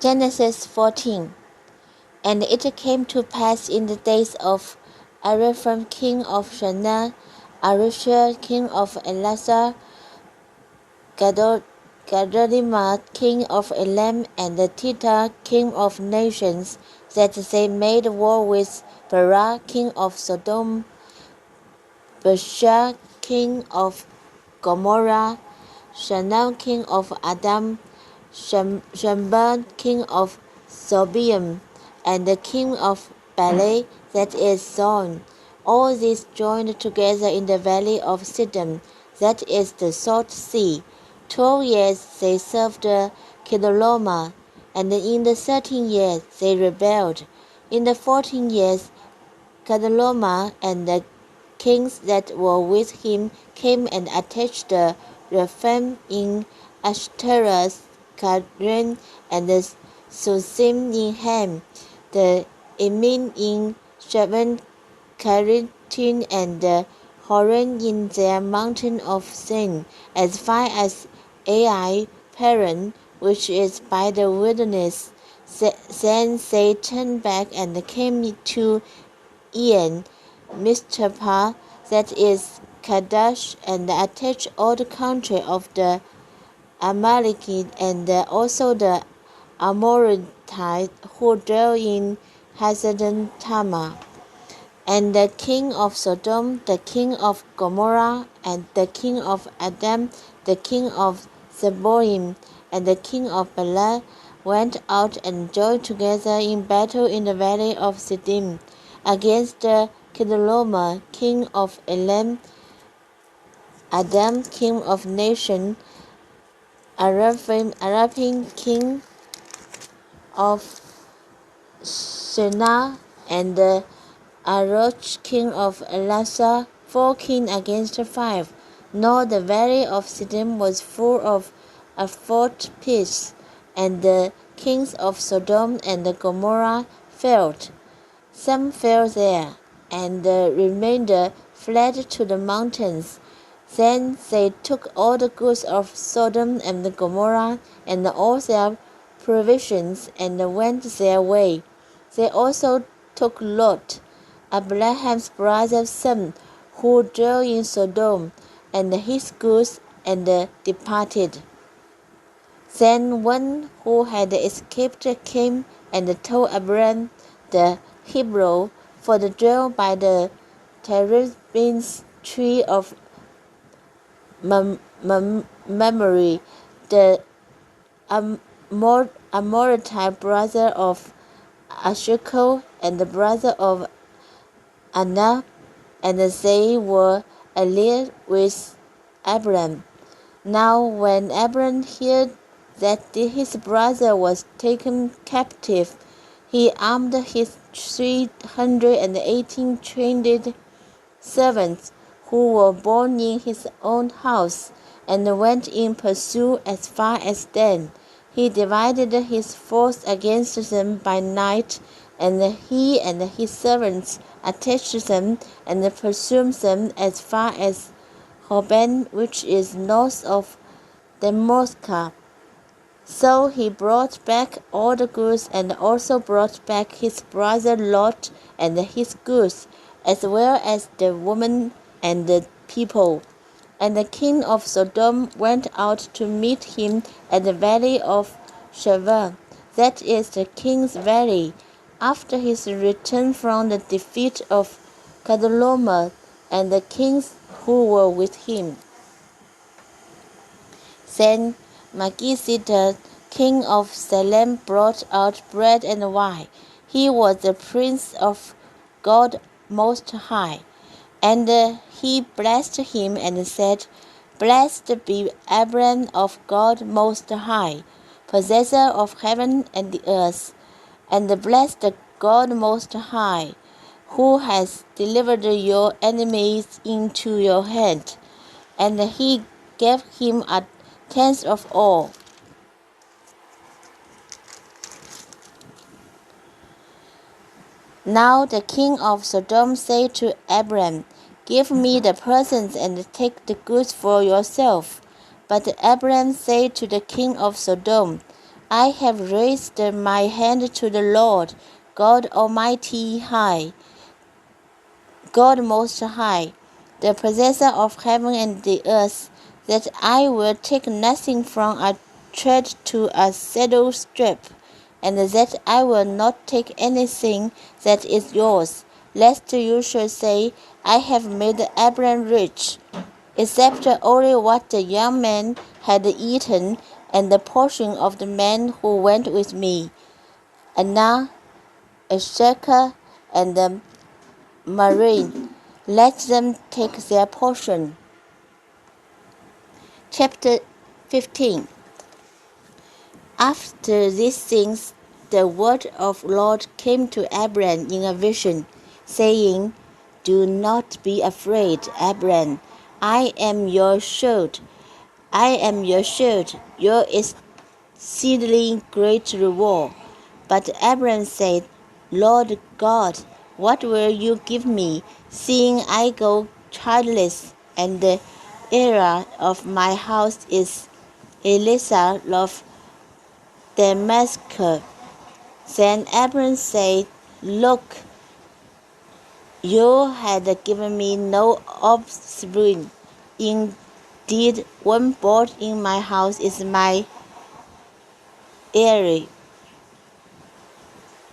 Genesis 14. And it came to pass in the days of Arapham king of Shinar, Arishah king of Elasar, Gadolima king of Elam, and Tita king of nations, that they made war with Bera king of Sodom, Bashar king of Gomorrah, Shanam king of Adam, Shamba king of Sobium, and the king of Bale, that is Zon. All these joined together in the valley of Siddim, that is the Salt Sea. 12 years they served Kedorlaomer, and in the 13 years they rebelled. In the 14 years Kedorlaomer and the kings that were with him came and attached the Rephaim in Ashtaroth, Kadron, and the Susim in Ham, the Emin in Shavan, Karitin, and the Horan in their mountain of sin, as far as Ai Paran, which is by the wilderness. Then they turned back and came to Ian, Mizpah, that is Kadesh, and attached all the country of the Amalekite and also the Amorites who dwell in Hazadon Tamar. And the king of Sodom, the king of Gomorrah, and the king of Adam, the king of Zeboim, and the king of Bela went out and joined together in battle in the valley of Siddim against the Kedorlaomer, king of Elam, Adam, king of nation, Araphim, king of Shinar, and Aroch, king of Elasar, 4 kings against 5. Now the valley of Siddim was full of a fort peace, and the kings of Sodom and Gomorrah fell. Some fell there, and the remainder fled to the mountains. Then they took all the goods of Sodom and Gomorrah and all their provisions and went their way. They also took Lot, Abraham's brother's son, who dwelt in Sodom, and his goods, and departed. Then one who had escaped came and told Abraham the Hebrew, for the dwell by the terebinth tree of memory, the Amorite brother of Ashkel, and the brother of Anak, and they were allied with Abram. Now when Abram heard that his brother was taken captive, he armed his 318 trained servants who were born in his own house, and went in pursuit as far as Dan. He divided his force against them by night, and he and his servants attached them and pursued them as far as Hoban, which is north of Damascus. So he brought back all the goods, and also brought back his brother Lot and his goods, as well as the woman and the people. And the king of Sodom went out to meet him at the valley of Shaveh, that is the king's valley, after his return from the defeat of Kedorlaomer and the kings who were with him. Then Melchizedek, king of Salem, brought out bread and wine. He was the prince of God Most High. And he blessed him and said, Blessed be Abram of God Most High, possessor of heaven and the earth, and blessed God Most High, who has delivered your enemies into your hand. And he gave him a tenth of all. Now the king of Sodom said to Abram, Give me the presents and take the goods for yourself. But Abram said to the king of Sodom, I have raised my hand to the Lord, God Almighty High, God Most High, the possessor of heaven and the earth, that I will take nothing from a thread to a saddle strap, and that I will not take anything that is yours, lest you should say, I have made Abram rich, except only what the young man had eaten, and the portion of the man who went with me, Anna, Eshekah, and the Marine. Let them take their portion. Chapter 15. After these things, the word of Lord came to Abram in a vision, saying, Do not be afraid, Abram. I am your shield. I am your shield, your exceedingly great reward. But Abram said, Lord God, what will you give me, seeing I go childless, and the heir of my house is Eliezer of Damascus? Then Abram said, Look, you had given me no offspring. Indeed, one born in my house is my heir.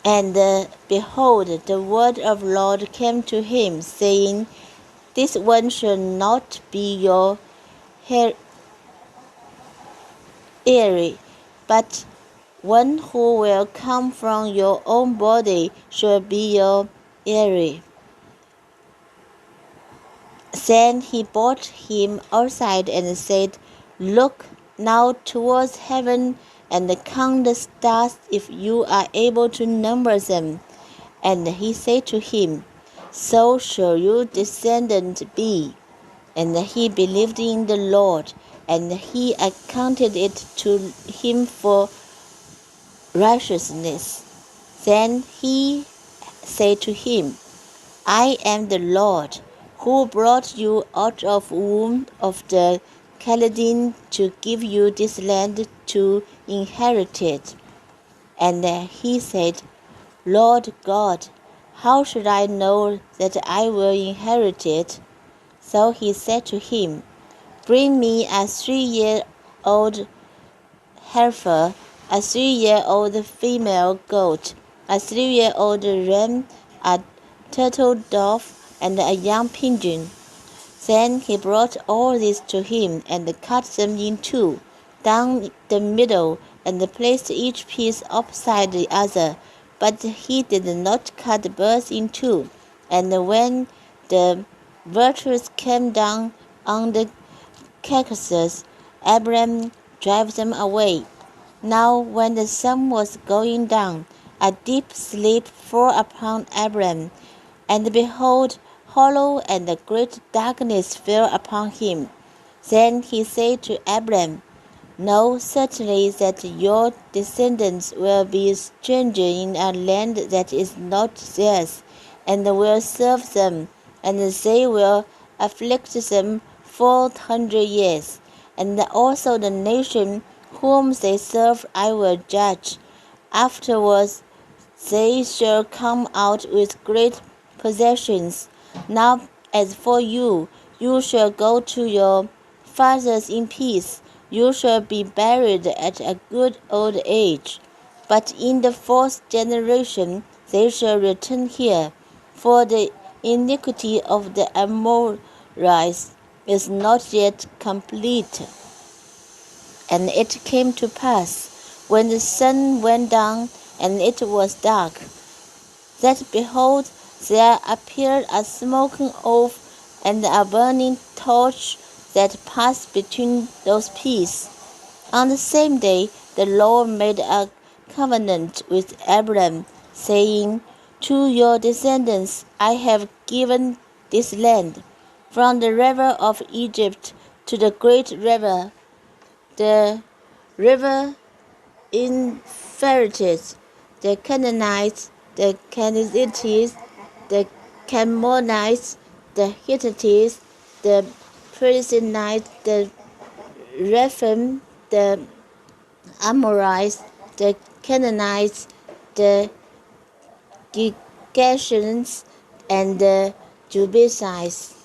And behold, the word of Lord came to him, saying, This one shall not be your heir, but one who will come from your own body shall be your heir. Then he brought him outside and said, Look now towards heaven and count the stars if you are able to number them. And he said to him, So shall your descendant be. And he believed in the Lord, and he accounted it to him for righteousness. Then he said to him, I am the Lord, who brought you out of womb of the Chaldean to give you this land to inherit it. And he said, Lord God, how should I know that I will inherit it? So he said to him, Bring me a 3-year-old heifer, a 3-year-old female goat, a 3-year-old ram, a turtle dove, and a young pigeon. Then he brought all this to him, and cut them in two, down the middle, and placed each piece opposite the other. But he did not cut the birds in two. And when the vultures came down on the carcasses, Abram drove them away. Now when the sun was going down, a deep sleep fell upon Abram, and behold, hollow and a great darkness fell upon him. Then he said to Abram, Know certainly that your descendants will be strangers in a land that is not theirs, and will serve them, and they will afflict them 400 years. And also the nation whom they serve I will judge. Afterwards they shall come out with great possessions. Now as for you, you shall go to your fathers in peace. You shall be buried at a good old age. But in the fourth generation they shall return here, for the iniquity of the Amorites is not yet complete. And it came to pass, when the sun went down and it was dark, that behold, there appeared a smoking oven and a burning torch that passed between those pieces. On the same day the Lord made a covenant with Abram, saying, To your descendants I have given this land, from the river of Egypt to the great river, the river Euphrates, the Canaanites, the Kenizzites, the Canaanites, the Hittites, the Perizzites, the Rephaim, the Amorites, the Canaanites, the Girgashians, and the Jebusites.